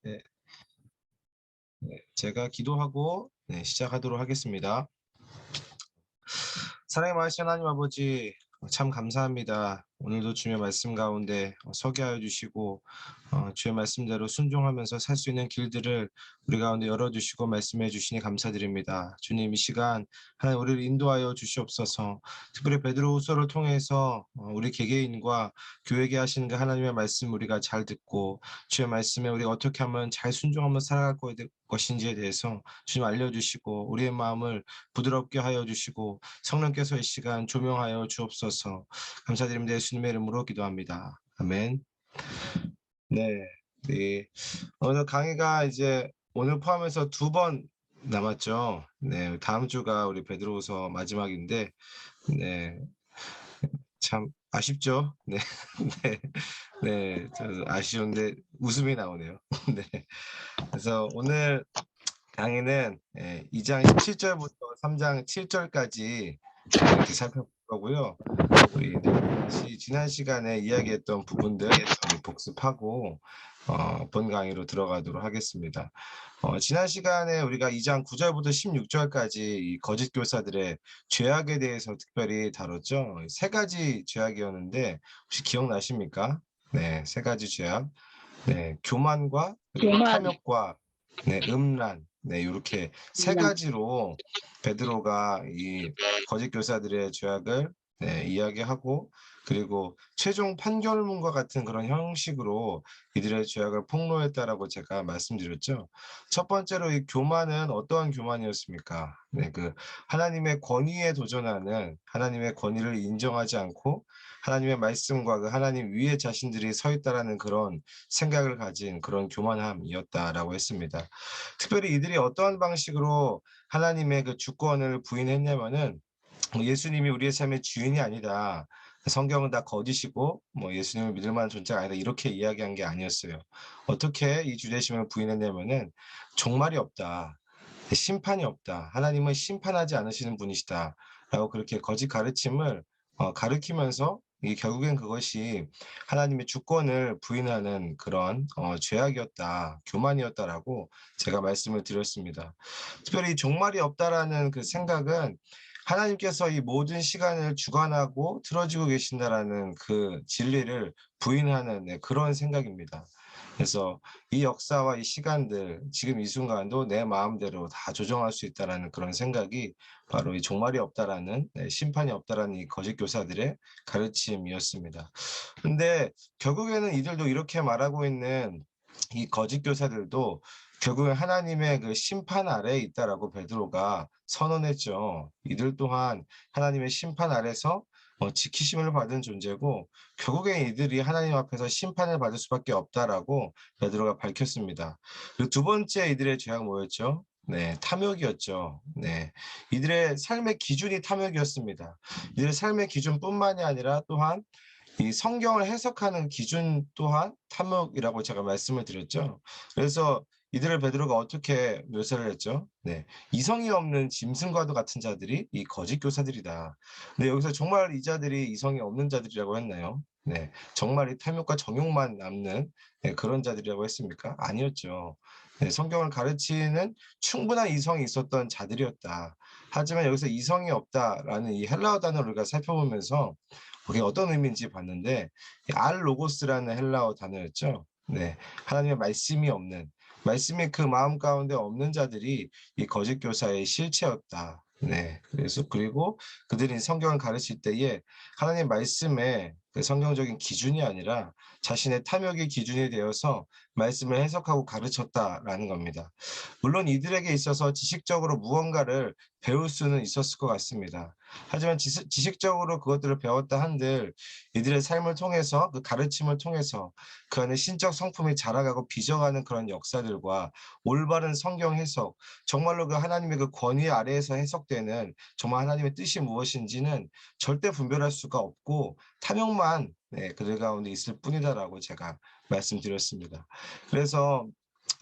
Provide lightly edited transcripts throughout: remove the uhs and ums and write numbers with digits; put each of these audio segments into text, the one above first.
네, 제가 기도하고 시작하도록 하겠습니다. 사랑의 많으신 하나님 아버지, 참 감사합니다. 오늘도 주의 말씀 가운데 서게 하여 주시고 주의 말씀대로 순종하면서 살 수 있는 길들을 우리 가운데 열어주시고 말씀해 주시니 감사드립니다. 주님, 이 시간 하나님 우리를 인도하여 주시옵소서. 특별히 베드로후서를 통해서 우리 개개인과 교회에 하시는 그 하나님의 말씀 우리가 잘 듣고 주의 말씀에 우리가 어떻게 하면 잘 순종하며 살아갈 것인지에 대해서 주님 알려주시고 우리의 마음을 부드럽게 하여 주시고 성령께서 이 시간 조명하여 주옵소서. 감사드립니다. 예수님의 이름으로 기도합니다. 아멘. 네. 오늘 강의가 이제 오늘 포함해서 2번 남았죠. 네, 다음 주가 우리 베드로후서 마지막인데, 네, 참 아쉽죠. 네, 네, 아쉬운데 웃음이 나오네요. 네, 그래서 오늘 강의는 2장 17절부터 3장 7절까지 이렇게 살펴볼 거고요. 우리 지난 시간에 이야기했던 부분들 복습하고 본 강의로 들어가도록 하겠습니다. 지난 시간에 우리가 2장 9절부터 16절까지 이 거짓 교사들의 죄악에 대해서 특별히 다뤘죠. 3가지 죄악이었는데 혹시 기억나십니까? 네, 3가지 죄악. 네, 교만과 탐욕과 음란. 네, 이렇게 3가지로 베드로가 이 거짓 교사들의 죄악을 이야기하고, 그리고 최종 판결문과 같은 그런 형식으로 이들의 죄악을 폭로했다라고 제가 말씀드렸죠. 첫 번째로 이 교만은 어떠한 교만이었습니까? 네, 그 하나님의 권위에 도전하는, 하나님의 권위를 인정하지 않고 하나님의 말씀과 그 하나님 위에 자신들이 서 있다라는 그런 생각을 가진 그런 교만함이었다라고 했습니다. 특별히 이들이 어떠한 방식으로 하나님의 그 주권을 부인했냐면은 예수님이 우리의 삶의 주인이 아니다. 성경은 다 거짓이고 예수님을 믿을 만한 존재가 아니다. 이렇게 이야기한 게 아니었어요. 어떻게 이 주되심을 부인했냐면은 종말이 없다. 심판이 없다. 하나님은 심판하지 않으시는 분이시다. 라고 그렇게 거짓 가르침을 가르치면서 결국엔 그것이 하나님의 주권을 부인하는 그런 죄악이었다, 교만이었다라고 제가 말씀을 드렸습니다. 특별히 종말이 없다라는 그 생각은 하나님께서 이 모든 시간을 주관하고 틀어지고 계신다라는 그 진리를 부인하는 그런 생각입니다. 그래서 이 역사와 이 시간들, 지금 이 순간도 내 마음대로 다 조정할 수 있다는 그런 생각이 바로 이 종말이 없다라는, 심판이 없다라는 이 거짓 교사들의 가르침이었습니다. 근데 결국에는 이들도 이렇게 말하고 있는 이 거짓 교사들도 결국에 하나님의 그 심판 아래에 있다라고 베드로가 선언했죠. 이들 또한 하나님의 심판 아래서 지키심을 받은 존재고 결국에 이들이 하나님 앞에서 심판을 받을 수밖에 없다라고 베드로가 밝혔습니다. 그리고 2번째 이들의 죄악 뭐였죠? 네, 탐욕이었죠. 네, 이들의 삶의 기준이 탐욕이었습니다. 이들의 삶의 기준뿐만이 아니라 또한 이 성경을 해석하는 기준 또한 탐욕이라고 제가 말씀을 드렸죠. 그래서 이들을 베드로가 어떻게 묘사를 했죠? 네, 이성이 없는 짐승과도 같은 자들이 이 거짓 교사들이다. 네, 여기서 정말 이 자들이 이성이 없는 자들이라고 했나요? 네, 정말 이 탐욕과 정욕만 남는 그런 자들이라고 했습니까? 아니었죠. 네, 성경을 가르치는 충분한 이성이 있었던 자들이었다. 하지만 여기서 이성이 없다라는 이 헬라어 단어를 우리가 살펴보면서 그게 어떤 의미인지 봤는데 알로고스라는 헬라어 단어였죠. 네, 하나님의 말씀이 없는, 말씀이 그 마음 가운데 없는 자들이 이 거짓 교사의 실체였다. 네, 그래서 그리고 그들이 성경을 가르칠 때에 하나님의 말씀에 그 성경적인 기준이 아니라 자신의 탐욕의 기준이 되어서 말씀을 해석하고 가르쳤다라는 겁니다. 물론 이들에게 있어서 지식적으로 무언가를 배울 수는 있었을 것 같습니다. 하지만 지식적으로 그것들을 배웠다 한들 이들의 삶을 통해서 그 가르침을 통해서 그 안에 신적 성품이 자라가고 빚어가는 그런 역사들과 올바른 성경 해석, 정말로 그 하나님의 그 권위 아래에서 해석되는 정말 하나님의 뜻이 무엇인지는 절대 분별할 수가 없고 탐욕만 그들 가운데 있을 뿐이다라고 제가 말씀드렸습니다. 그래서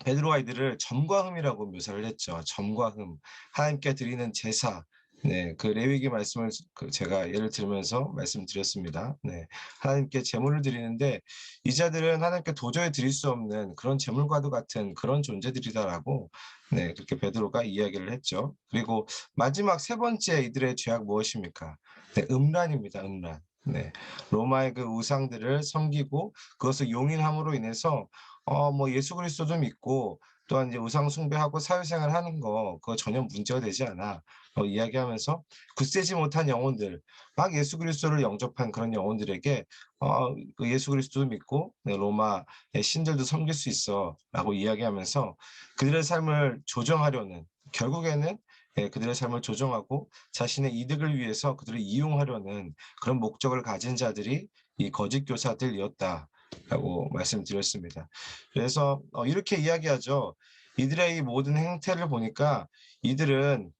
베드로가 이들을 점과 흠이라고 묘사를 했죠. 점과 흠, 하나님께 드리는 제사, 네, 그 레위기 말씀을 제가 예를 들면서 말씀드렸습니다. 네, 하나님께 제물을 드리는데 이 자들은 하나님께 도저히 드릴 수 없는 그런 제물과도 같은 그런 존재들이다라고 네, 그렇게 베드로가 이야기를 했죠. 그리고 마지막 세 번째 이들의 죄악 무엇입니까? 네, 음란입니다. 음란. 네, 로마의 그 우상들을 섬기고 그것을 용인함으로 인해서 뭐 예수 그리스도도 믿고 또한 이제 우상 숭배하고 사회생활 하는 거 그거 전혀 문제가 되지 않아. 이야기하면서 굳세지 못한 영혼들, 막 예수 그리스도를 영접한 그런 영혼들에게 그 예수 그리스도도 믿고 네, 로마의 신들도 섬길 수 있어라고 이야기하면서 그들의 삶을 조정하려는 결국에는 그들의 삶을 조정하고 자신의 이득을 위해서 그들을 이용하려는 그런 목적을 가진 자들이 이 거짓 교사들이었다라고 말씀드렸습니다. 그래서 이렇게 이야기하죠. 이들의 이 모든 행태를 보니까 이들은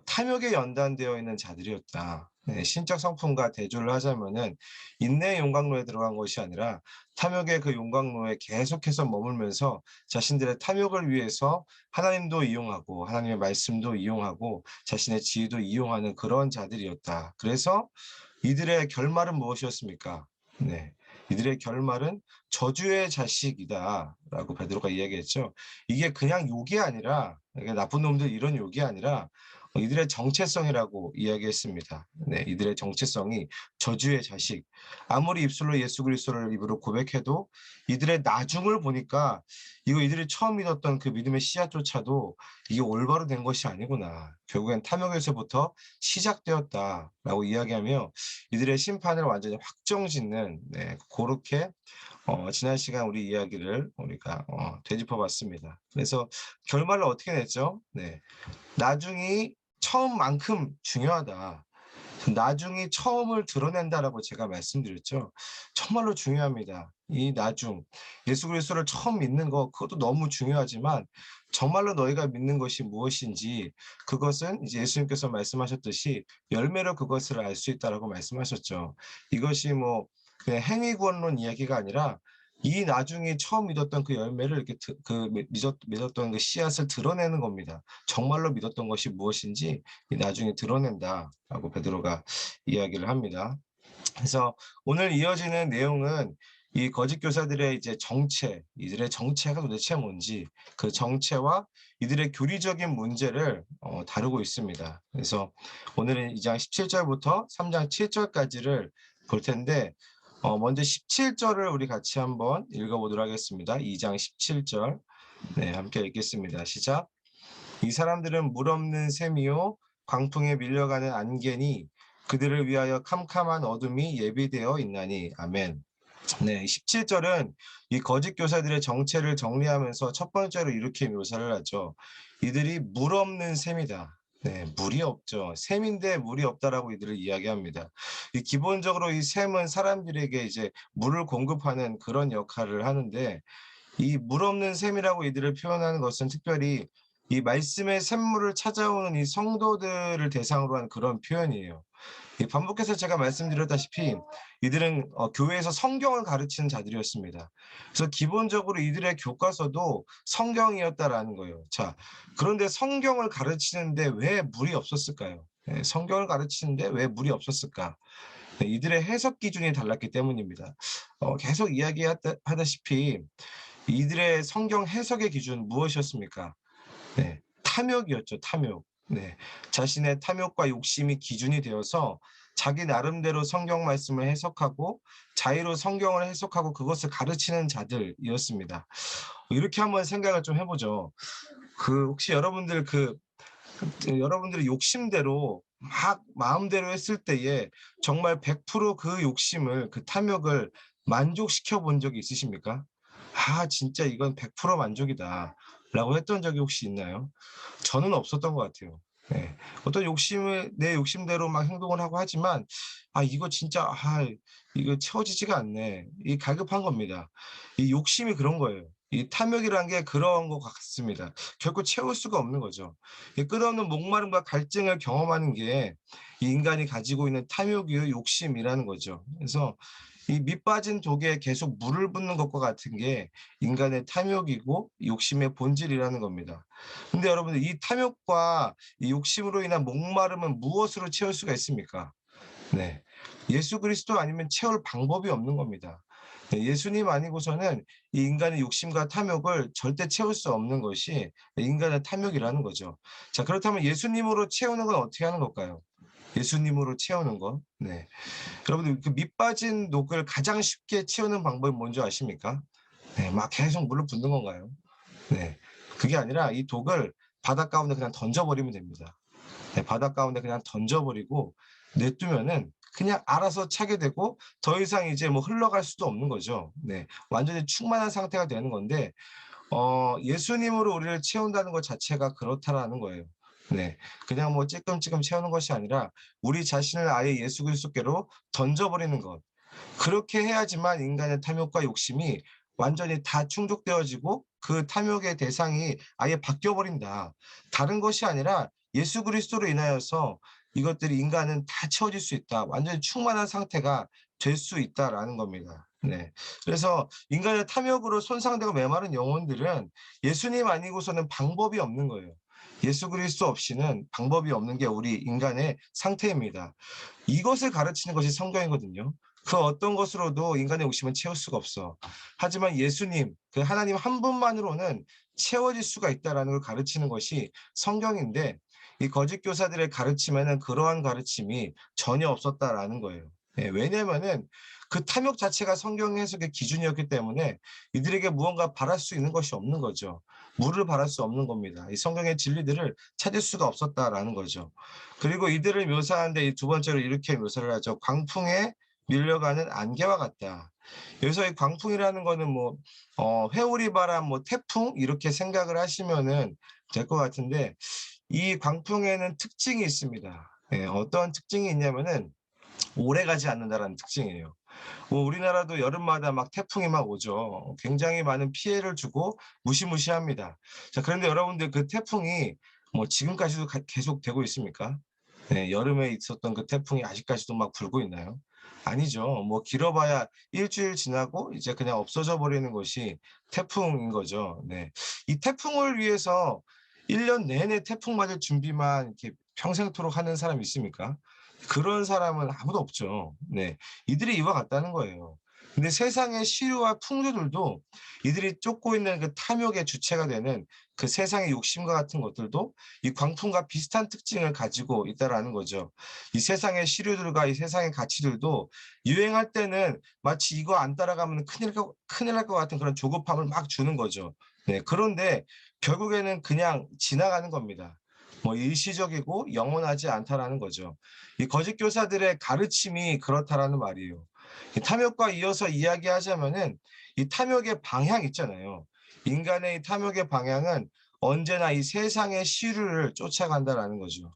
탐욕에 연단되어 있는 자들이었다. 네, 신적 성품과 대조를 하자면은 인내의 용광로에 들어간 것이 아니라 탐욕의 그 용광로에 계속해서 머물면서 자신들의 탐욕을 위해서 하나님도 이용하고 하나님의 말씀도 이용하고 자신의 지위도 이용하는 그런 자들이었다. 그래서 이들의 결말은 무엇이었습니까? 네. 이들의 결말은 저주의 자식이다라고 베드로가 이야기했죠. 이게 그냥 욕이 아니라 이게 나쁜 놈들 이런 욕이 아니라 이들의 정체성이라고 이야기했습니다. 네, 이들의 정체성이 저주의 자식. 아무리 입술로 예수 그리스도를 입으로 고백해도 이들의 나중을 보니까 이거 이들이 처음 믿었던 그 믿음의 씨앗조차도 이게 올바로 된 것이 아니구나. 결국엔 탐욕에서부터 시작되었다라고 이야기하며 이들의 심판을 완전히 확정짓는 네, 그렇게 지난 시간 우리 이야기를 우리가 되짚어봤습니다. 그래서 결말을 어떻게 냈죠? 네, 나중이 처음만큼 중요하다. 나중이 처음을 드러낸다라고 제가 말씀드렸죠. 정말로 중요합니다. 이 나중, 예수 그리스도를 처음 믿는 거 그것도 너무 중요하지만 정말로 너희가 믿는 것이 무엇인지 그것은 이제 예수님께서 말씀하셨듯이 열매로 그것을 알 수 있다라고 말씀하셨죠. 이것이 뭐 그냥 행위구원론 이야기가 아니라 이 나중에 처음 믿었던 그 열매를 이렇게 믿었던 그 씨앗을 드러내는 겁니다. 정말로 믿었던 것이 무엇인지 나중에 드러낸다라고 베드로가 이야기를 합니다. 그래서 오늘 이어지는 내용은 이 거짓 교사들의 이제 정체, 이들의 정체가 도대체 뭔지 그 정체와 이들의 교리적인 문제를 다루고 있습니다. 그래서 오늘은 2장 17절부터 3장 7절까지를 볼 텐데 먼저 17절을 우리 같이 한번 읽어보도록 하겠습니다. 2장 17절 네, 함께 읽겠습니다. 시작. 이 사람들은 물 없는 샘이요 광풍에 밀려가는 안개니 그들을 위하여 캄캄한 어둠이 예비되어 있나니. 아멘. 네, 17절은 이 거짓 교사들의 정체를 정리하면서 첫 번째로 이렇게 묘사를 하죠. 이들이 물 없는 샘이다. 네, 물이 없죠. 샘인데 물이 없다라고 이들을 이야기합니다. 기본적으로 이 샘은 사람들에게 이제 물을 공급하는 그런 역할을 하는데 이 물 없는 샘이라고 이들을 표현하는 것은 특별히 이 말씀의 샘물을 찾아오는 이 성도들을 대상으로 한 그런 표현이에요. 반복해서 제가 말씀드렸다시피 이들은 교회에서 성경을 가르치는 자들이었습니다. 그래서 기본적으로 이들의 교과서도 성경이었다라는 거예요. 자, 그런데 성경을 가르치는데 왜 물이 없었을까요? 네, 성경을 가르치는데 왜 물이 없었을까? 네, 이들의 해석 기준이 달랐기 때문입니다. 계속 이야기하다시피 이들의 성경 해석의 기준 무엇이었습니까? 네, 탐욕이었죠, 탐욕. 네, 자신의 탐욕과 욕심이 기준이 되어서 자기 나름대로 성경 말씀을 해석하고 자의로 성경을 해석하고 그것을 가르치는 자들이었습니다. 이렇게 한번 생각을 좀 해보죠. 혹시 여러분들의 욕심대로 막 마음대로 했을 때에 정말 100%그 욕심을, 그 탐욕을 만족시켜 본 적이 있으십니까? 아, 진짜 이건 100% 만족이다. 라고 했던 적이 혹시 있나요? 저는 없었던 것 같아요. 네. 어떤 욕심을, 내 욕심대로 막 행동을 하고 하지만, 이거 진짜, 이거 채워지지가 않네. 이 갈급한 겁니다. 이 욕심이 그런 거예요. 이 탐욕이란 게 그런 것 같습니다. 결코 채울 수가 없는 거죠. 이 끝없는 목마름과 갈증을 경험하는 게 이 인간이 가지고 있는 탐욕이요, 욕심이라는 거죠. 그래서 이 밑 빠진 독에 계속 물을 붓는 것과 같은 게 인간의 탐욕이고 욕심의 본질이라는 겁니다. 근데 여러분들 이 탐욕과 이 욕심으로 인한 목마름은 무엇으로 채울 수가 있습니까? 네. 예수 그리스도 아니면 채울 방법이 없는 겁니다. 네, 예수님 아니고서는 이 인간의 욕심과 탐욕을 절대 채울 수 없는 것이 인간의 탐욕이라는 거죠. 자, 그렇다면 예수님으로 채우는 건 어떻게 하는 걸까요? 예수님으로 채우는 것. 네. 여러분들 그 밑 빠진 녹을 가장 쉽게 채우는 방법이 뭔지 아십니까? 네. 막 계속 물을 붓는 건가요? 네. 그게 아니라 이 독을 바닷 가운데 그냥 던져 버리면 됩니다. 네. 바닷 가운데 그냥 던져 버리고 냅두면은 그냥 알아서 차게 되고 더 이상 이제 뭐 흘러갈 수도 없는 거죠. 네. 완전히 충만한 상태가 되는 건데 예수님으로 우리를 채운다는 것 자체가 그렇다라는 거예요. 네. 그냥 뭐 찔끔찔끔 채우는 것이 아니라 우리 자신을 아예 예수 그리스도께로 던져 버리는 것. 그렇게 해야지만 인간의 탐욕과 욕심이 완전히 다 충족되어지고 그 탐욕의 대상이 아예 바뀌어 버린다. 다른 것이 아니라 예수 그리스도로 인하여서 이것들이 인간은 다 채워질 수 있다. 완전히 충만한 상태가 될 수 있다라는 겁니다. 네. 그래서 인간의 탐욕으로 손상되고 메마른 영혼들은 예수님 아니고서는 방법이 없는 거예요. 예수 그리스도 없이는 방법이 없는 게 우리 인간의 상태입니다. 이것을 가르치는 것이 성경이거든요. 그 어떤 것으로도 인간의 욕심은 채울 수가 없어. 하지만 예수님, 그 하나님 한 분만으로는 채워질 수가 있다라는 걸 가르치는 것이 성경인데 이 거짓 교사들의 가르침에는 그러한 가르침이 전혀 없었다라는 거예요. 예, 왜냐면은 그 탐욕 자체가 성경 해석의 기준이었기 때문에 이들에게 무언가 바랄 수 있는 것이 없는 거죠. 물을 바랄 수 없는 겁니다. 이 성경의 진리들을 찾을 수가 없었다라는 거죠. 그리고 이들을 묘사하는데 이 두 번째로 이렇게 묘사를 하죠. 광풍에 밀려가는 안개와 같다. 여기서 이 광풍이라는 거는 뭐 회오리 바람, 뭐 태풍 이렇게 생각을 하시면은 될 것 같은데 이 광풍에는 특징이 있습니다. 예, 어떤 특징이 있냐면은 오래가지 않는다라는 특징이에요. 뭐 우리나라도 여름마다 막 태풍이 막 오죠. 굉장히 많은 피해를 주고 무시무시합니다. 자, 그런데 여러분들 그 태풍이 뭐 지금까지도 계속 되고 있습니까? 네, 여름에 있었던 그 태풍이 아직까지도 막 불고 있나요? 아니죠. 뭐 길어봐야 일주일 지나고 이제 그냥 없어져 버리는 것이 태풍인 거죠. 네. 이 태풍을 위해서 1년 내내 태풍 맞을 준비만 이렇게 평생토록 하는 사람이 있습니까? 그런 사람은 아무도 없죠. 네. 이들이 이와 같다는 거예요. 근데 세상의 시류와 풍류들도 이들이 쫓고 있는 그 탐욕의 주체가 되는 그 세상의 욕심과 같은 것들도 이 광풍과 비슷한 특징을 가지고 있다라는 거죠. 이 세상의 시류들과 이 세상의 가치들도 유행할 때는 마치 이거 안 따라가면 큰일 날 것 같은 그런 조급함을 막 주는 거죠. 네. 그런데 결국에는 그냥 지나가는 겁니다. 뭐 일시적이고 영원하지 않다라는 거죠. 이 거짓 교사들의 가르침이 그렇다라는 말이에요. 이 탐욕과 이어서 이야기하자면은 이 탐욕의 방향 있잖아요. 인간의 이 탐욕의 방향은 언제나 이 세상의 시류를 쫓아간다라는 거죠.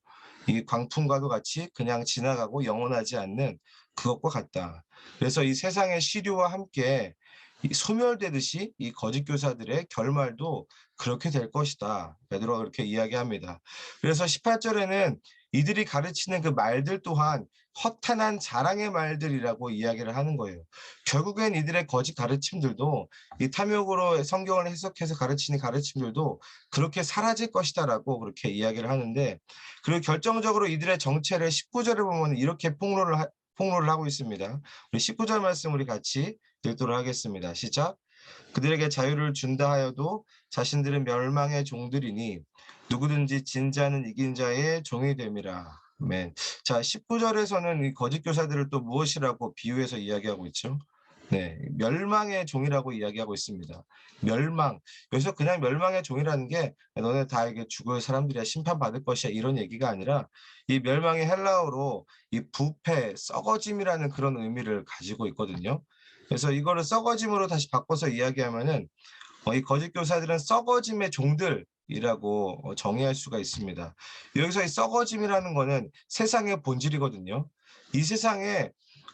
이 광풍과도 같이 그냥 지나가고 영원하지 않는 그것과 같다. 그래서 이 세상의 시류와 함께 이 소멸되듯이 이 거짓 교사들의 결말도 그렇게 될 것이다. 베드로가 그렇게 이야기합니다. 그래서 18절에는 이들이 가르치는 그 말들 또한 허탄한 자랑의 말들이라고 이야기를 하는 거예요. 결국엔 이들의 거짓 가르침들도 이 탐욕으로 성경을 해석해서 가르치는 가르침들도 그렇게 사라질 것이다라고 그렇게 이야기를 하는데 그리고 결정적으로 이들의 정체를 19절에 보면 이렇게 폭로를 하고 있습니다. 우리 19절 말씀 우리 같이 읽도록 하겠습니다. 시작. 그들에게 자유를 준다 하여도 자신들은 멸망의 종들이니 누구든지 진 자는 이긴 자의 종이 됨이라. 아멘. 자, 19절에서는 이 거짓 교사들을 또 무엇이라고 비유해서 이야기하고 있죠? 네, 멸망의 종이라고 이야기하고 있습니다. 멸망. 여기서 그냥 멸망의 종이라는 게 너네 다 이게 죽을 사람들이야 심판받을 것이야 이런 얘기가 아니라 이 멸망의 헬라어로 이 부패, 썩어짐이라는 그런 의미를 가지고 있거든요. 그래서 이거를 썩어짐으로 다시 바꿔서 이야기하면은 이 거짓 교사들은 썩어짐의 종들이라고 정의할 수가 있습니다. 여기서 이 썩어짐이라는 거는 세상의 본질이거든요. 이 세상에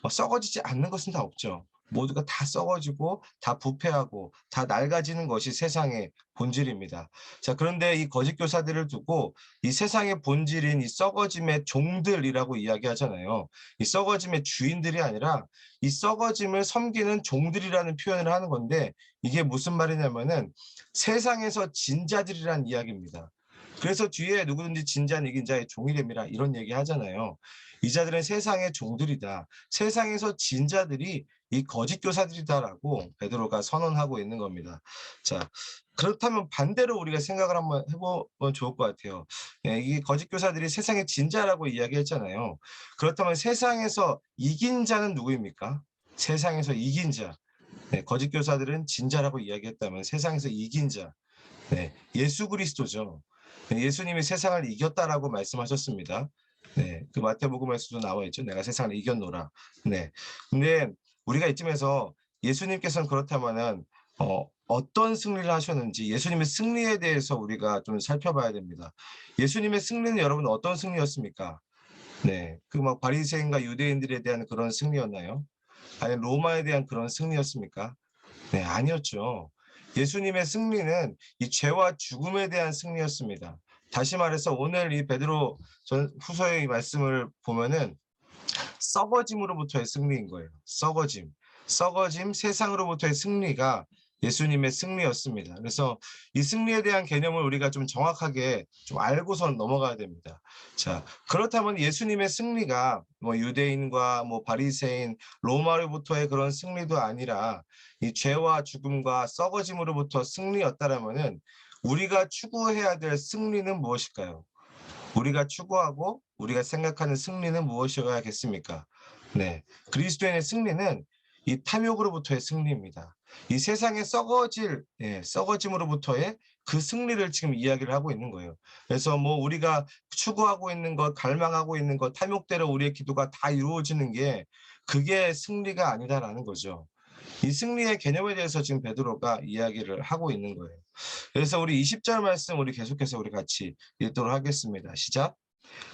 썩어지지 않는 것은 다 없죠. 모두가 다 썩어지고 다 부패하고 다 낡아지는 것이 세상의 본질입니다. 자, 그런데 이 거짓 교사들을 두고 이 세상의 본질인 이 썩어짐의 종들이라고 이야기하잖아요. 이 썩어짐의 주인들이 아니라 이 썩어짐을 섬기는 종들이라는 표현을 하는 건데, 이게 무슨 말이냐면은 세상에서 진 자들이란 이야기입니다. 그래서 뒤에 누구든지 진자는 이긴 자의 종이 됨이라 이런 얘기 하잖아요. 이 자들은 세상의 종들이다. 세상에서 진 자들이 이 거짓 교사들이다라고 베드로가 선언하고 있는 겁니다. 자, 그렇다면 반대로 우리가 생각을 한번 해보면 좋을 것 같아요. 예, 이 거짓 교사들이 세상의 진자라고 이야기했잖아요. 그렇다면 세상에서 이긴 자는 누구입니까? 세상에서 이긴 자. 네, 거짓 교사들은 진자라고 이야기했다면 세상에서 이긴 자. 네, 예수 그리스도죠. 네, 예수님이 세상을 이겼다라고 말씀하셨습니다. 네, 그 마태복음에서도 나와 있죠. 내가 세상을 이겼노라. 네, 근데 우리가 이쯤에서 예수님께서는 그렇다면은 어떤 승리를 하셨는지 예수님의 승리에 대해서 우리가 좀 살펴봐야 됩니다. 예수님의 승리는 여러분 어떤 승리였습니까? 네, 그 막 바리새인과 유대인들에 대한 그런 승리였나요? 아니면 로마에 대한 그런 승리였습니까? 네, 아니었죠. 예수님의 승리는 이 죄와 죽음에 대한 승리였습니다. 다시 말해서 오늘 이 베드로 후서의 이 말씀을 보면은 썩어짐으로부터의 승리인 거예요. 썩어짐, 세상으로부터의 승리가 예수님의 승리였습니다. 그래서 이 승리에 대한 개념을 우리가 좀 정확하게 좀 알고서 넘어가야 됩니다. 자, 그렇다면 예수님의 승리가 뭐 유대인과 뭐 바리새인, 로마로부터의 그런 승리도 아니라 이 죄와 죽음과 썩어짐으로부터 승리였다라면은 우리가 추구해야 될 승리는 무엇일까요? 우리가 추구하고 우리가 생각하는 승리는 무엇이어야겠습니까? 네, 그리스도인의 승리는 이 탐욕으로부터의 승리입니다. 이 세상에 썩어짐으로부터의 그 승리를 지금 이야기를 하고 있는 거예요. 그래서 뭐 우리가 추구하고 있는 것, 갈망하고 있는 것, 탐욕대로 우리의 기도가 다 이루어지는 게 그게 승리가 아니다라는 거죠. 이 승리의 개념에 대해서 지금 베드로가 이야기를 하고 있는 거예요. 그래서 우리 20절 말씀 우리 계속해서 우리 같이 읽도록 하겠습니다. 시작.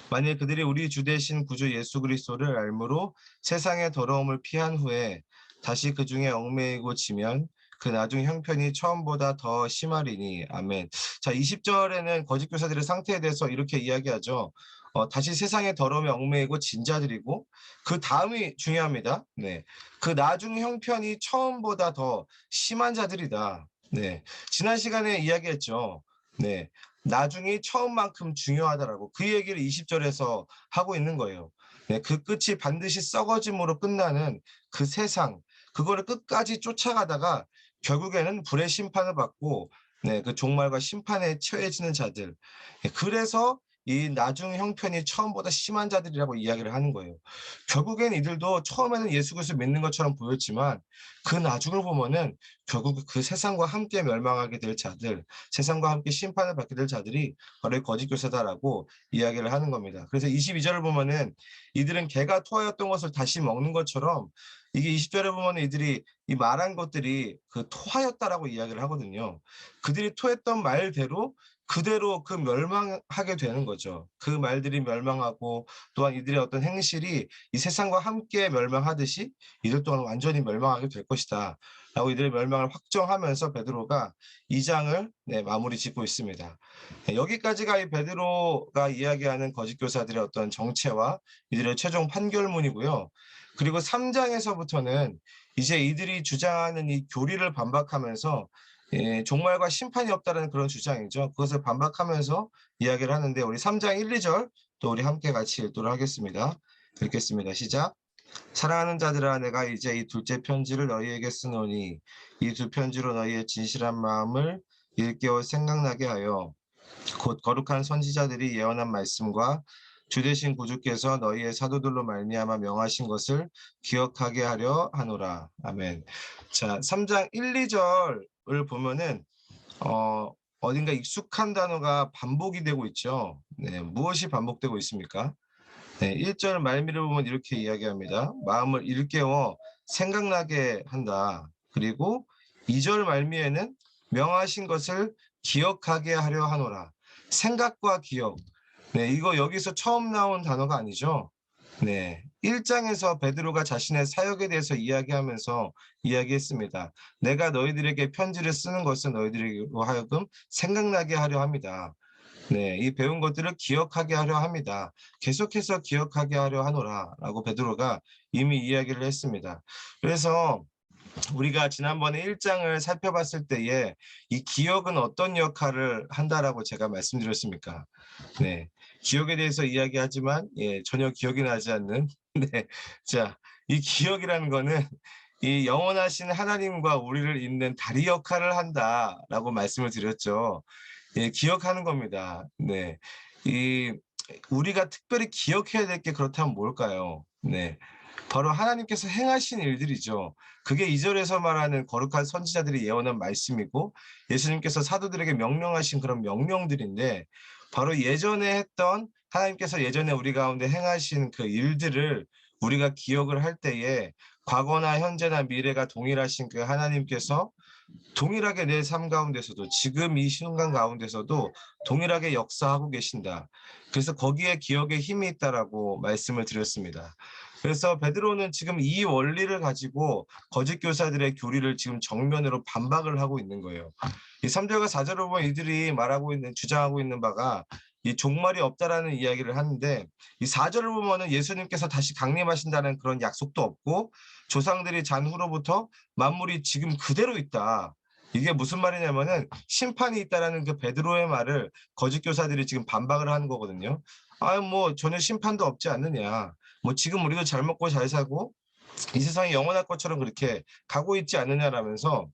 만일 그들이 우리 주 되신 구주 예수 그리스도를 알므로 세상의 더러움을 피한 후에 다시 그 중에 얽매이고 지면 그 나중 형편이 처음보다 더 심하리니. 아멘. 자, 20절에는 거짓 교사들의 상태에 대해서 이렇게 이야기하죠. 다시 세상의 더러움에 얽매이고 진 자들이고, 그 다음이 중요합니다. 네, 그 나중 형편이 처음보다 더 심한 자들이다. 네, 지난 시간에 이야기했죠. 네, 나중이 처음만큼 중요하다라고 그 얘기를 20절에서 하고 있는 거예요. 네, 그 끝이 반드시 썩어짐으로 끝나는 그 세상, 그거를 끝까지 쫓아가다가 결국에는 불의 심판을 받고, 네, 그 종말과 심판에 처해지는 자들. 네, 그래서 이 나중 형편이 처음보다 심한 자들이라고 이야기를 하는 거예요. 결국엔 이들도 처음에는 예수 그리스도 믿는 것처럼 보였지만 그 나중을 보면은 결국 그 세상과 함께 멸망하게 될 자들, 세상과 함께 심판을 받게 될 자들이 바로 거짓 교사다라고 이야기를 하는 겁니다. 그래서 22절을 보면은 이들은 개가 토하였던 것을 다시 먹는 것처럼, 이게 20절에 보면 이들이 이 말한 것들이 그 토하였다라고 이야기를 하거든요. 그들이 토했던 말대로 그대로 그 멸망하게 되는 거죠. 그 말들이 멸망하고 또한 이들의 어떤 행실이 이 세상과 함께 멸망하듯이 이들 또한 완전히 멸망하게 될 것이다 라고 이들의 멸망을 확정하면서 베드로가 2장을 마무리 짓고 있습니다. 여기까지가 이 베드로가 이야기하는 거짓 교사들의 어떤 정체와 이들의 최종 판결문이고요. 그리고 3장에서부터는 이제 이들이 주장하는 이 교리를 반박하면서 종말과 심판이 없다는 그런 주장이죠. 그것을 반박하면서 이야기를 하는데, 우리 3장 1, 2절 또 우리 함께 같이 읽도록 하겠습니다. 읽겠습니다. 시작. 사랑하는 자들아, 내가 이제 이 둘째 편지를 너희에게 쓰노니 이 두 편지로 너희의 진실한 마음을 일깨워 생각나게 하여 곧 거룩한 선지자들이 예언한 말씀과 주 되신 구주께서 너희의 사도들로 말미암아 명하신 것을 기억하게 하려 하노라. 아멘. 자, 3장 1, 2절을 보면은 어딘가 익숙한 단어가 반복이 되고 있죠. 네, 무엇이 반복되고 있습니까? 네, 1절 말미를 보면 이렇게 이야기합니다. 마음을 일깨워 생각나게 한다. 그리고 2절 말미에는 명하신 것을 기억하게 하려 하노라. 생각과 기억. 네, 이거 여기서 처음 나온 단어가 아니죠. 네. 1장에서 베드로가 자신의 사역에 대해서 이야기하면서 이야기했습니다. 내가 너희들에게 편지를 쓰는 것은 너희들로 하여금 생각나게 하려 합니다. 네, 이 배운 것들을 기억하게 하려 합니다. 계속해서 기억하게 하려 하노라라고 베드로가 이미 이야기를 했습니다. 그래서 우리가 지난번에 1장을 살펴봤을 때에 이 기억은 어떤 역할을 한다라고 제가 말씀드렸습니까? 네. 기억에 대해서 이야기하지만 전혀 기억이 나지 않는 네. 자, 이 기억이라는 거는 이 영원하신 하나님과 우리를 잇는 다리 역할을 한다라고 말씀을 드렸죠. 예, 기억하는 겁니다. 네. 이 우리가 특별히 기억해야 될 게 그렇다면 뭘까요? 네. 바로 하나님께서 행하신 일들이죠. 그게 2절에서 말하는 거룩한 선지자들이 예언한 말씀이고 예수님께서 사도들에게 명령하신 그런 명령들인데 바로 예전에 했던 하나님께서 예전에 우리 가운데 행하신 그 일들을 우리가 기억을 할 때에 과거나 현재나 미래가 동일하신 그 하나님께서 동일하게 내 삶 가운데서도 지금 이 순간 가운데서도 동일하게 역사하고 계신다. 그래서 거기에 기억에 힘이 있다라고 말씀을 드렸습니다. 그래서 베드로는 지금 이 원리를 가지고 거짓 교사들의 교리를 지금 정면으로 반박을 하고 있는 거예요. 이 3절과 4절을 보면 이들이 말하고 있는 주장하고 있는 바가 이 종말이 없다라는 이야기를 하는데 이 4절을 보면은 예수님께서 다시 강림하신다는 그런 약속도 없고 조상들이 잔 후로부터 만물이 지금 그대로 있다. 이게 무슨 말이냐면은 심판이 있다라는 그 베드로의 말을 거짓 교사들이 지금 반박을 하는 거거든요. 아, 뭐 전혀 심판도 없지 않느냐. 뭐 지금 우리도 잘 먹고 잘 살고 이 세상이 영원할 것처럼 그렇게 가고 있지 않느냐라면서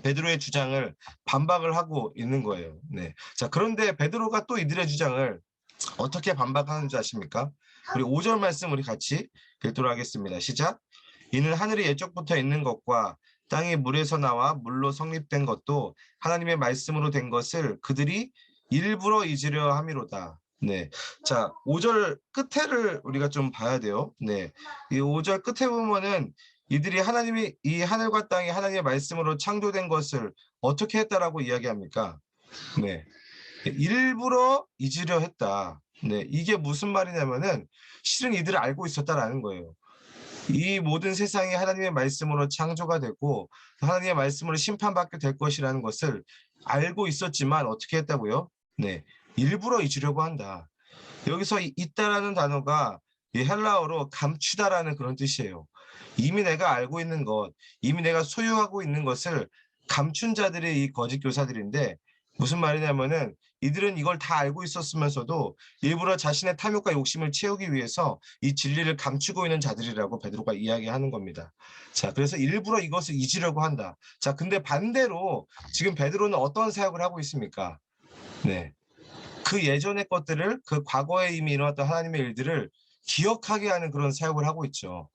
베드로의 주장을 반박을 하고 있는 거예요. 네. 자, 그런데 베드로가 또 이들의 주장을 어떻게 반박하는 줄 아십니까? 우리 5절 말씀 우리 같이 읽도록 하겠습니다. 시작. 이는 하늘이 예적부터 있는 것과 땅이 물에서 나와 물로 성립된 것도 하나님의 말씀으로 된 것을 그들이 일부러 잊으려 함이로다. 네. 자, 5절 끝에를 우리가 좀 봐야 돼요. 네. 이 5절 끝에 보면은 이들이 하나님이 이 하늘과 땅이 하나님의 말씀으로 창조된 것을 어떻게 했다라고 이야기합니까? 네. 일부러 잊으려 했다. 네. 이게 무슨 말이냐면은 실은 이들을 알고 있었다라는 거예요. 이 모든 세상이 하나님의 말씀으로 창조가 되고 하나님의 말씀으로 심판받게 될 것이라는 것을 알고 있었지만 어떻게 했다고요? 네. 일부러 잊으려고 한다. 여기서 있다라는 단어가 이 헬라어로 감추다라는 그런 뜻이에요. 이미 내가 알고 있는 것, 이미 내가 소유하고 있는 것을 감춘 자들이 이 거짓 교사들인데 무슨 말이냐면은 이들은 이걸 다 알고 있었으면서도 일부러 자신의 탐욕과 욕심을 채우기 위해서 이 진리를 감추고 있는 자들이라고 베드로가 이야기하는 겁니다. 자, 그래서 일부러 이것을 잊으려고 한다. 자, 근데 반대로 지금 베드로는 어떤 사역을 하고 있습니까? 네. 그 예전의 것들을 그 과거에 이미 일어났던 하나님의 일들을 기억하게 하는 그런 사역을 하고 있죠.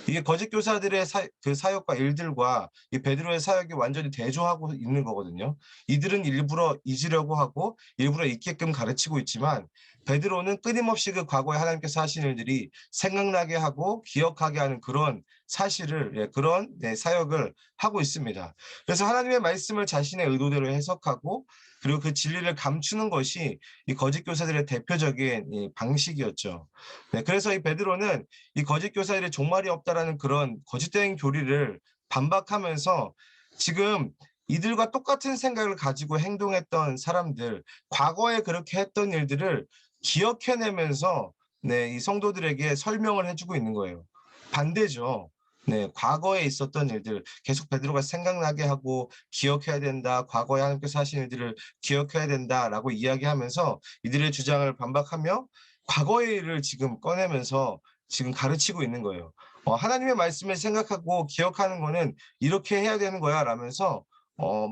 이게 거짓 교사들의 그 사역과 일들과 이 베드로의 사역이 완전히 대조하고 있는 거거든요. 이들은 일부러 잊으려고 하고 일부러 잊게끔 가르치고 있지만 베드로는 끊임없이 그 과거에 하나님께서 하신 일들이 생각나게 하고 기억하게 하는 그런 사실을 그런 사역을 하고 있습니다. 그래서 하나님의 말씀을 자신의 의도대로 해석하고 그리고 그 진리를 감추는 것이 이 거짓 교사들의 대표적인 이 방식이었죠. 네, 그래서 이 베드로는 이 거짓 교사들의 종말이 없다라는 그런 거짓된 교리를 반박하면서 지금 이들과 똑같은 생각을 가지고 행동했던 사람들, 과거에 그렇게 했던 일들을 기억해내면서 네, 이 성도들에게 설명을 해주고 있는 거예요. 반대죠. 네, 과거에 있었던 일들 계속 베드로가 생각나게 하고 기억해야 된다. 과거에 하나님께서 하신 일들을 기억해야 된다라고 이야기하면서 이들의 주장을 반박하며 과거의 일을 지금 꺼내면서 지금 가르치고 있는 거예요. 하나님의 말씀을 생각하고 기억하는 거는 이렇게 해야 되는 거야 라면서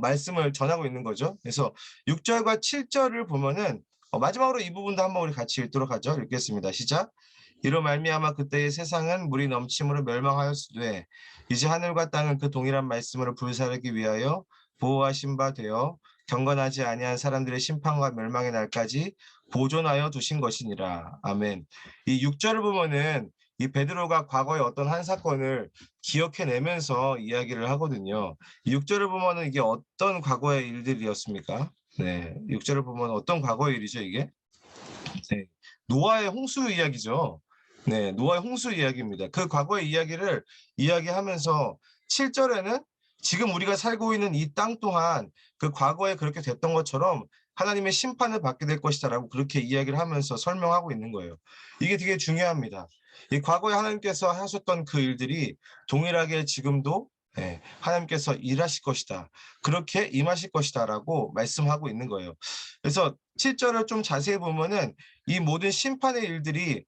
말씀을 전하고 있는 거죠. 그래서 6절과 7절을 보면은 마지막으로 이 부분도 한번 우리 같이 읽도록 하죠. 읽겠습니다. 시작. 이로 말미암아 그때의 세상은 물이 넘침으로 멸망하였으되 이제 하늘과 땅은 그 동일한 말씀으로 불사르기 위하여 보호하신 바 되어 경건하지 아니한 사람들의 심판과 멸망의 날까지 보존하여 두신 것이니라. 아멘. 이 6절을 보면은 이 베드로가 과거의 어떤 한 사건을 기억해내면서 이야기를 하거든요. 이 6절을 보면은 이게 어떤 과거의 일들이었습니까? 네, 6절을 보면 어떤 과거의 일이죠, 이게? 네, 노아의 홍수 이야기죠. 네, 노아의 홍수 이야기입니다. 그 과거의 이야기를 이야기하면서 7절에는 지금 우리가 살고 있는 이 땅 또한 그 과거에 그렇게 됐던 것처럼 하나님의 심판을 받게 될 것이다라고 그렇게 이야기를 하면서 설명하고 있는 거예요. 이게 되게 중요합니다. 이 과거에 하나님께서 하셨던 그 일들이 동일하게 지금도 하나님께서 일하실 것이다. 그렇게 임하실 것이다라고 말씀하고 있는 거예요. 그래서 7절을 좀 자세히 보면은 이 모든 심판의 일들이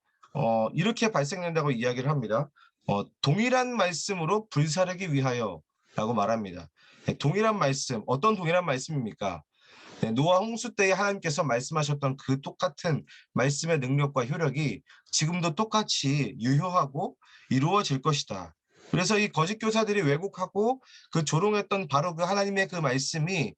이렇게 발생된다고 이야기를 합니다. 동일한 말씀으로 불사르기 위하여라고 말합니다. 동일한 말씀, 어떤 동일한 말씀입니까? 노아 홍수 때에 하나님께서 말씀하셨던 그 똑같은 말씀의 능력과 효력이 지금도 똑같이 유효하고 이루어질 것이다. 그래서 이 거짓 교사들이 왜곡하고 그 조롱했던 바로 그 하나님의 그 말씀이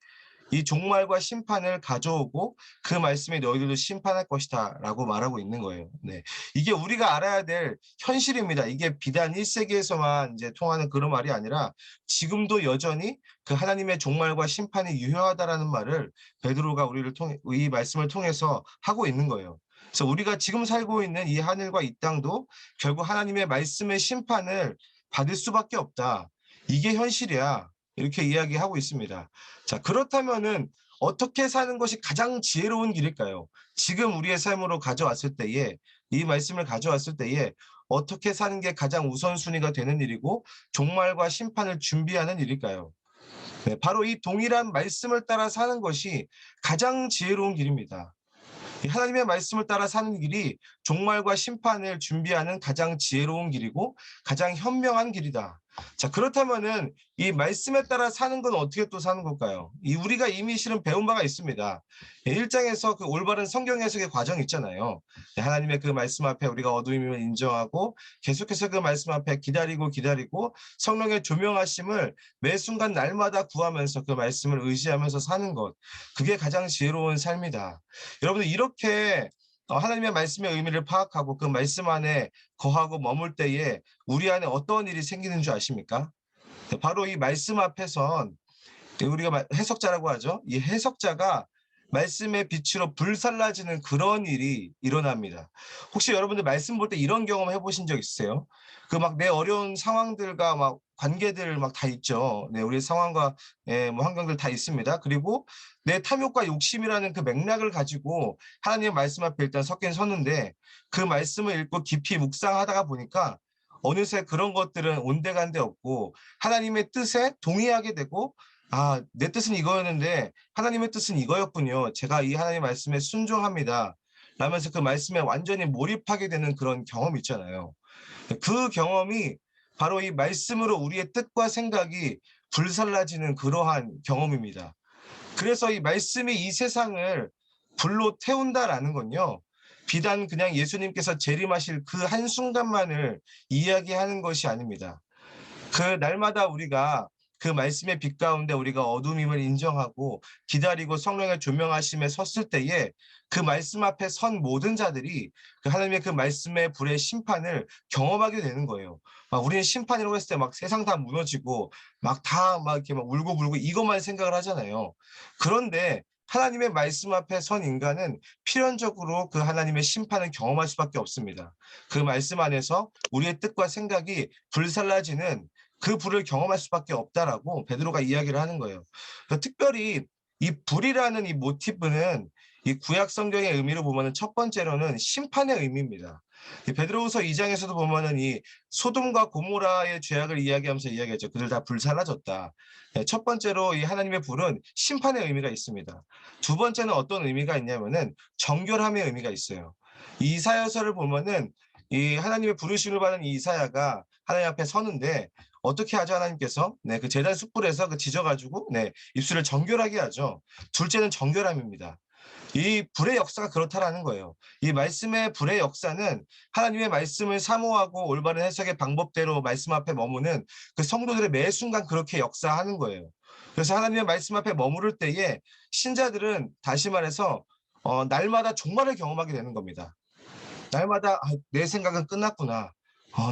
이 종말과 심판을 가져오고 그 말씀이 너희들도 심판할 것이다라고 말하고 있는 거예요. 네. 이게 우리가 알아야 될 현실입니다. 이게 비단 1세기에서만 이제 통하는 그런 말이 아니라 지금도 여전히 그 하나님의 종말과 심판이 유효하다라는 말을 베드로가 우리를 통해 이 말씀을 통해서 하고 있는 거예요. 그래서 우리가 지금 살고 있는 이 하늘과 이 땅도 결국 하나님의 말씀의 심판을 받을 수밖에 없다. 이게 현실이야. 이렇게 이야기하고 있습니다. 자, 그렇다면은 어떻게 사는 것이 가장 지혜로운 길일까요? 지금 우리의 삶으로 가져왔을 때에, 이 말씀을 가져왔을 때에 어떻게 사는 게 가장 우선순위가 되는 일이고 종말과 심판을 준비하는 일일까요? 네, 바로 이 동일한 말씀을 따라 사는 것이 가장 지혜로운 길입니다. 하나님의 말씀을 따라 사는 길이 종말과 심판을 준비하는 가장 지혜로운 길이고 가장 현명한 길이다. 자, 그렇다면은 이 말씀에 따라 사는 건 어떻게 또 사는 걸까요? 우리가 이미 실은 배운 바가 있습니다. 1장에서 그 올바른 성경 해석의 과정이 있잖아요. 하나님의 그 말씀 앞에 우리가 어두움임을 인정하고 계속해서 그 말씀 앞에 기다리고 성령의 조명하심을 매 순간 날마다 구하면서 그 말씀을 의지하면서 사는 것. 그게 가장 지혜로운 삶이다. 여러분들 이렇게 하나님의 말씀의 의미를 파악하고 그 말씀 안에 거하고 머물 때에 우리 안에 어떤 일이 생기는 줄 아십니까? 바로 이 말씀 앞에선 우리가 해석자라고 하죠. 이 해석자가 말씀의 빛으로 불살라지는 그런 일이 일어납니다. 혹시 여러분들 말씀 볼 때 이런 경험 해보신 적 있으세요? 그 막 내 어려운 상황들과 막 관계들 막 다 있죠. 네, 우리 상황과 뭐 환경들 다 있습니다. 그리고 내 탐욕과 욕심이라는 그 맥락을 가지고 하나님의 말씀 앞에 일단 섞인 섰는데 그 말씀을 읽고 깊이 묵상하다가 보니까 어느새 그런 것들은 온데간데 없고 하나님의 뜻에 동의하게 되고 아, 내 뜻은 이거였는데 하나님의 뜻은 이거였군요. 제가 이 하나님의 말씀에 순종합니다. 라면서 그 말씀에 완전히 몰입하게 되는 그런 경험이 있잖아요. 그 경험이 바로 이 말씀으로 우리의 뜻과 생각이 불살라지는 그러한 경험입니다. 그래서 이 말씀이 이 세상을 불로 태운다라는 건요. 비단 그냥 예수님께서 재림하실 그 한순간만을 이야기하는 것이 아닙니다. 그 날마다 우리가 그 말씀의 빛 가운데 우리가 어둠임을 인정하고 기다리고 성령의 조명하심에 섰을 때에 그 말씀 앞에 선 모든 자들이 그 하나님의 그 말씀의 불의 심판을 경험하게 되는 거예요. 막 우리는 심판이라고 했을 때 막 세상 다 무너지고 막 다 막 이렇게 막 울고 이것만 생각을 하잖아요. 그런데 하나님의 말씀 앞에 선 인간은 필연적으로 그 하나님의 심판을 경험할 수밖에 없습니다. 그 말씀 안에서 우리의 뜻과 생각이 불살라지는 그 불을 경험할 수밖에 없다라고 베드로가 이야기를 하는 거예요. 특별히 이 불이라는 이 모티브는 이 구약 성경의 의미로 보면은 첫 번째로는 심판의 의미입니다. 이 베드로후서 2장에서도 보면은 이 소돔과 고모라의 죄악을 이야기하면서 이야기하죠. 그들 다 불살라졌다. 첫 번째로 이 하나님의 불은 심판의 의미가 있습니다. 두 번째는 어떤 의미가 있냐면은 정결함의 의미가 있어요. 이 이사야서를 보면은 이 하나님의 부르심을 받은 이 이사야가 하나님 앞에 서는데 어떻게 하죠 하나님께서? 네, 그 제단 숯불에서 그 지져가지고 네 입술을 정결하게 하죠. 둘째는 정결함입니다. 이 불의 역사가 그렇다라는 거예요. 이 말씀의 불의 역사는 하나님의 말씀을 사모하고 올바른 해석의 방법대로 말씀 앞에 머무는 그 성도들의 매 순간 그렇게 역사하는 거예요. 그래서 하나님의 말씀 앞에 머무를 때에 신자들은 다시 말해서 날마다 종말을 경험하게 되는 겁니다. 날마다 내 생각은 끝났구나.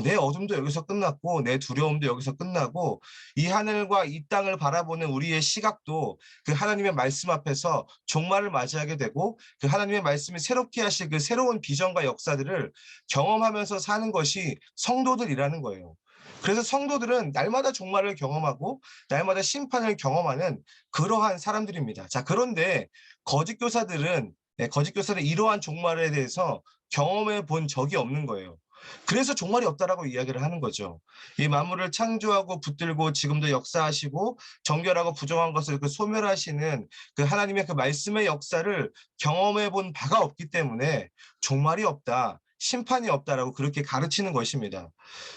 내 어둠도 여기서 끝났고 내 두려움도 여기서 끝나고 이 하늘과 이 땅을 바라보는 우리의 시각도 그 하나님의 말씀 앞에서 종말을 맞이하게 되고 그 하나님의 말씀이 새롭게 하실 그 새로운 비전과 역사들을 경험하면서 사는 것이 성도들이라는 거예요. 그래서 성도들은 날마다 종말을 경험하고 날마다 심판을 경험하는 그러한 사람들입니다. 자, 그런데 거짓 교사들은 거짓 교사는 이러한 종말에 대해서 경험해 본 적이 없는 거예요. 그래서 종말이 없다라고 이야기를 하는 거죠. 이 만물을 창조하고 붙들고 지금도 역사하시고 정결하고 부정한 것을 그 소멸하시는 그 하나님의 그 말씀의 역사를 경험해 본 바가 없기 때문에 종말이 없다, 심판이 없다라고 그렇게 가르치는 것입니다.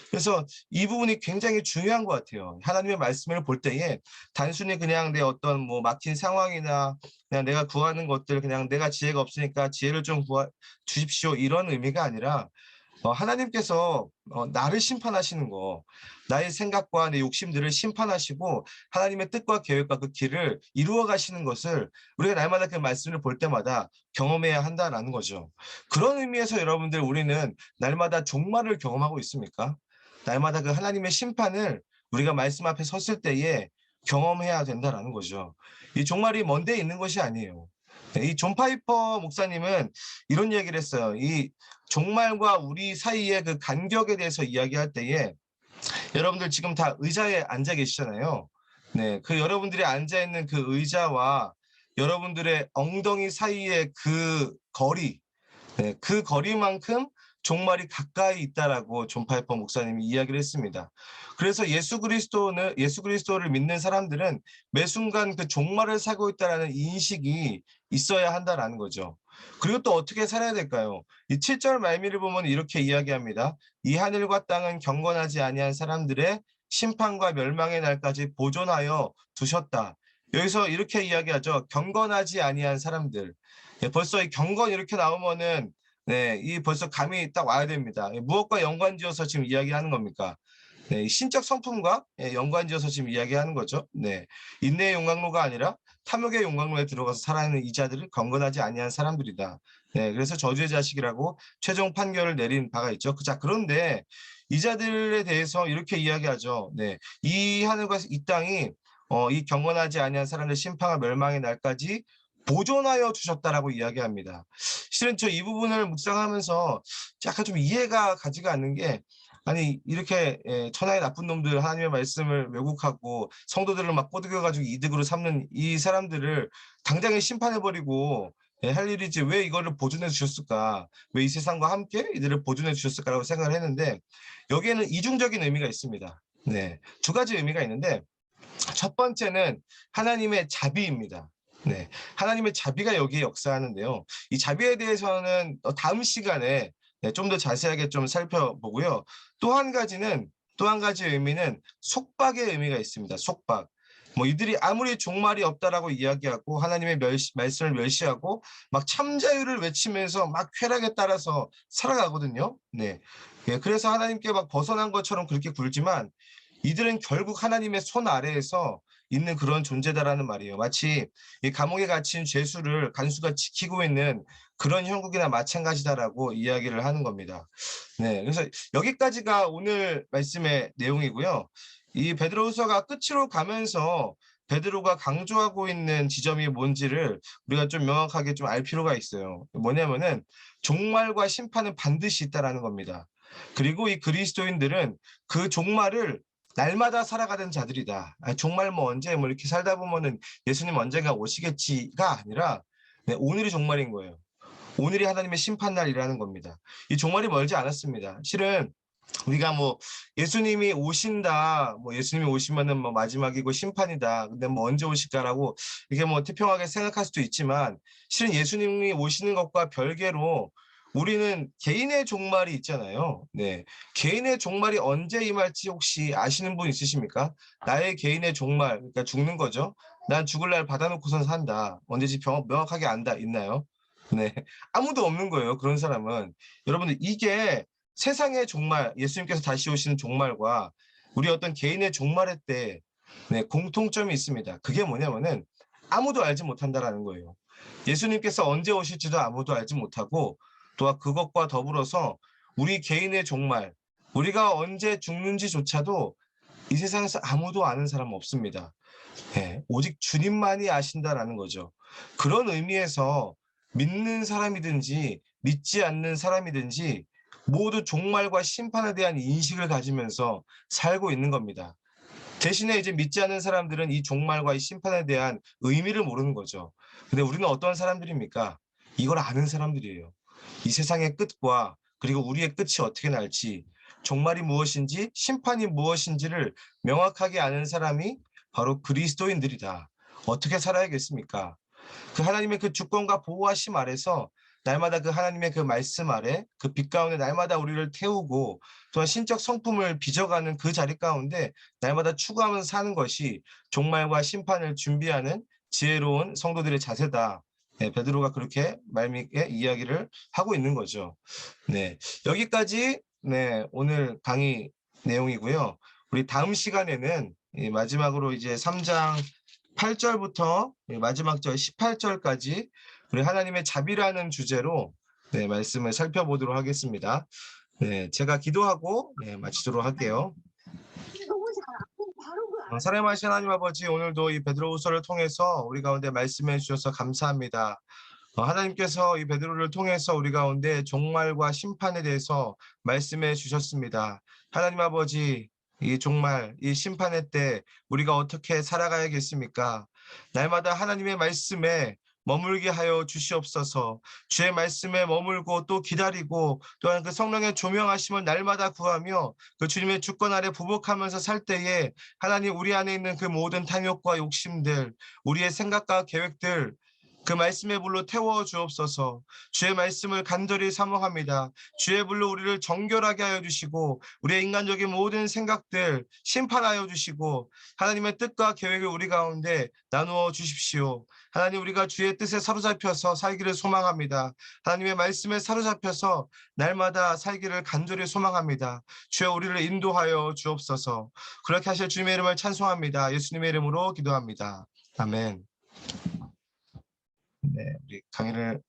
그래서 이 부분이 굉장히 중요한 것 같아요. 하나님의 말씀을 볼 때에 단순히 그냥 내 어떤 뭐 막힌 상황이나 그냥 내가 구하는 것들, 그냥 내가 지혜가 없으니까 지혜를 좀 주십시오, 이런 의미가 아니라 하나님께서 나를 심판하시는 거, 나의 생각과 내 욕심들을 심판하시고 하나님의 뜻과 계획과 그 길을 이루어 가시는 것을 우리가 날마다 그 말씀을 볼 때마다 경험해야 한다라는 거죠. 그런 의미에서 여러분들, 우리는 날마다 종말을 경험하고 있습니까? 날마다 그 하나님의 심판을 우리가 말씀 앞에 섰을 때에 경험해야 된다라는 거죠. 이 종말이 먼 데 있는 것이 아니에요. 이 존 파이퍼 목사님은 이런 얘기를 했어요. 이 종말과 우리 사이의 그 간격에 대해서 이야기할 때에, 여러분들 지금 다 의자에 앉아 계시잖아요. 네, 그 여러분들이 앉아 있는 그 의자와 여러분들의 엉덩이 사이의 그 거리, 네, 그 거리만큼 종말이 가까이 있다라고 존 파이퍼 목사님이 이야기를 했습니다. 그래서 예수 그리스도를 믿는 사람들은 매 순간 그 종말을 살고 있다라는 인식이 있어야 한다라는 거죠. 그리고 또 어떻게 살아야 될까요? 이 7절 말미를 보면 이렇게 이야기합니다. 이 하늘과 땅은 경건하지 아니한 사람들의 심판과 멸망의 날까지 보존하여 두셨다. 여기서 이렇게 이야기하죠. 경건하지 아니한 사람들. 벌써 이 경건 이렇게 나오면은, 네, 이 벌써 감이 딱 와야 됩니다. 무엇과 연관지어서 지금 이야기하는 겁니까? 네, 신적 성품과 연관지어서 지금 이야기하는 거죠. 네, 인내의 용광로가 아니라 탐욕의 용광로에 들어가서 살아있는 이자들을 경건하지 아니한 사람들이다. 네, 그래서 저주의 자식이라고 최종 판결을 내린 바가 있죠. 자, 그런데 이자들에 대해서 이렇게 이야기하죠. 네, 이 하늘과 이 땅이 이 경건하지 아니한 사람들 심판과 멸망의 날까지 보존하여 주셨다라고 이야기합니다. 실은 저 이 부분을 묵상하면서 약간 좀 이해가 가지가 않는 게, 아니 이렇게 천하의 나쁜 놈들 하나님의 말씀을 왜곡하고 성도들을 막 꼬드겨가지고 이득으로 삼는 이 사람들을 당장에 심판해버리고 할 일이지 왜 이거를 보존해 주셨을까? 왜 이 세상과 함께 이들을 보존해 주셨을까라고 생각을 했는데, 여기에는 이중적인 의미가 있습니다. 네, 두 가지 의미가 있는데, 첫 번째는 하나님의 자비입니다. 네, 하나님의 자비가 여기에 역사하는데요. 이 자비에 대해서는 다음 시간에 좀 더 자세하게 좀 살펴보고요. 또 한 가지 의미는 속박의 의미가 있습니다. 속박. 뭐 이들이 아무리 종말이 없다라고 이야기하고 하나님의 말씀을 멸시하고 막 참자유를 외치면서 막 쾌락에 따라서 살아가거든요. 네. 예, 그래서 하나님께 막 벗어난 것처럼 그렇게 굴지만 이들은 결국 하나님의 손 아래에서 있는 그런 존재다라는 말이에요. 마치 이 감옥에 갇힌 죄수를 간수가 지키고 있는 그런 형국이나 마찬가지다라고 이야기를 하는 겁니다. 네, 그래서 여기까지가 오늘 말씀의 내용이고요. 이 베드로후서가 끝으로 가면서 베드로가 강조하고 있는 지점이 뭔지를 우리가 좀 명확하게 좀 알 필요가 있어요. 뭐냐면은 종말과 심판은 반드시 있다라는 겁니다. 그리고 이 그리스도인들은 그 종말을 날마다 살아가는 자들이다. 종말 뭐 언제 뭐 이렇게 살다 보면은 예수님 언젠가 오시겠지가 아니라, 네, 오늘이 종말인 거예요. 오늘이 하나님의 심판 날이라는 겁니다. 이 종말이 멀지 않았습니다. 실은 우리가 뭐 예수님이 오신다, 뭐 예수님이 오시면은 뭐 마지막이고 심판이다, 근데 뭐 언제 오실까라고 이게 뭐 태평하게 생각할 수도 있지만, 실은 예수님이 오시는 것과 별개로 우리는 개인의 종말이 있잖아요. 네, 개인의 종말이 언제 임할지 혹시 아시는 분 있으십니까? 나의 개인의 종말, 그러니까 죽는 거죠. 난 죽을 날 받아놓고선 산다. 언제지 명확하게 안다, 있나요? 네, 아무도 없는 거예요. 그런 사람은. 여러분들, 이게 세상의 종말, 예수님께서 다시 오시는 종말과 우리 어떤 개인의 종말의 때, 네, 공통점이 있습니다. 그게 뭐냐면은 아무도 알지 못한다라는 거예요. 예수님께서 언제 오실지도 아무도 알지 못하고, 또한 그것과 더불어서 우리 개인의 종말, 우리가 언제 죽는지조차도 이 세상에서 아무도 아는 사람 없습니다. 예, 오직 주님만이 아신다라는 거죠. 그런 의미에서 믿는 사람이든지 믿지 않는 사람이든지 모두 종말과 심판에 대한 인식을 가지면서 살고 있는 겁니다. 대신에 이제 믿지 않는 사람들은 이 종말과 이 심판에 대한 의미를 모르는 거죠. 근데 우리는 어떤 사람들입니까? 이걸 아는 사람들이에요. 이 세상의 끝과 그리고 우리의 끝이 어떻게 날지, 종말이 무엇인지, 심판이 무엇인지를 명확하게 아는 사람이 바로 그리스도인들이다. 어떻게 살아야겠습니까? 그 하나님의 그 주권과 보호하심 아래서 날마다 그 하나님의 그 말씀 아래 그 빛 가운데 날마다 우리를 태우고 또한 신적 성품을 빚어가는 그 자리 가운데 날마다 추구하면서 사는 것이 종말과 심판을 준비하는 지혜로운 성도들의 자세다. 네, 베드로가 그렇게 말미에 이야기를 하고 있는 거죠. 네, 여기까지 네, 오늘 강의 내용이고요. 우리 다음 시간에는 마지막으로 이제 3장 8절부터 마지막 절 18절까지 우리 하나님의 자비라는 주제로 네, 말씀을 살펴보도록 하겠습니다. 네, 제가 기도하고 네, 마치도록 할게요. 사랑하신 하나님 아버지, 오늘도 이 베드로후서를 통해서 우리 가운데 말씀해 주셔서 감사합니다. 하나님께서 이 베드로를 통해서 우리 가운데 종말과 심판에 대해서 말씀해 주셨습니다. 하나님 아버지, 이 종말, 이 심판의 때 우리가 어떻게 살아가야겠습니까? 날마다 하나님의 말씀에 머물게 하여 주시옵소서. 주의 말씀에 머물고 또 기다리고 또한 그 성령의 조명하심을 날마다 구하며 그 주님의 주권 아래 부복하면서 살 때에 하나님 우리 안에 있는 그 모든 탐욕과 욕심들, 우리의 생각과 계획들 그 말씀의 불로 태워 주옵소서. 주의 말씀을 간절히 사모합니다. 주의 불로 우리를 정결하게 하여 주시고 우리의 인간적인 모든 생각들 심판하여 주시고 하나님의 뜻과 계획을 우리 가운데 나누어 주십시오. 하나님 우리가 주의 뜻에 사로잡혀서 살기를 소망합니다. 하나님의 말씀에 사로잡혀서 날마다 살기를 간절히 소망합니다. 주여 우리를 인도하여 주옵소서. 그렇게 하실 주님의 이름을 찬송합니다. 예수님의 이름으로 기도합니다. 아멘. 네, 우리 강의를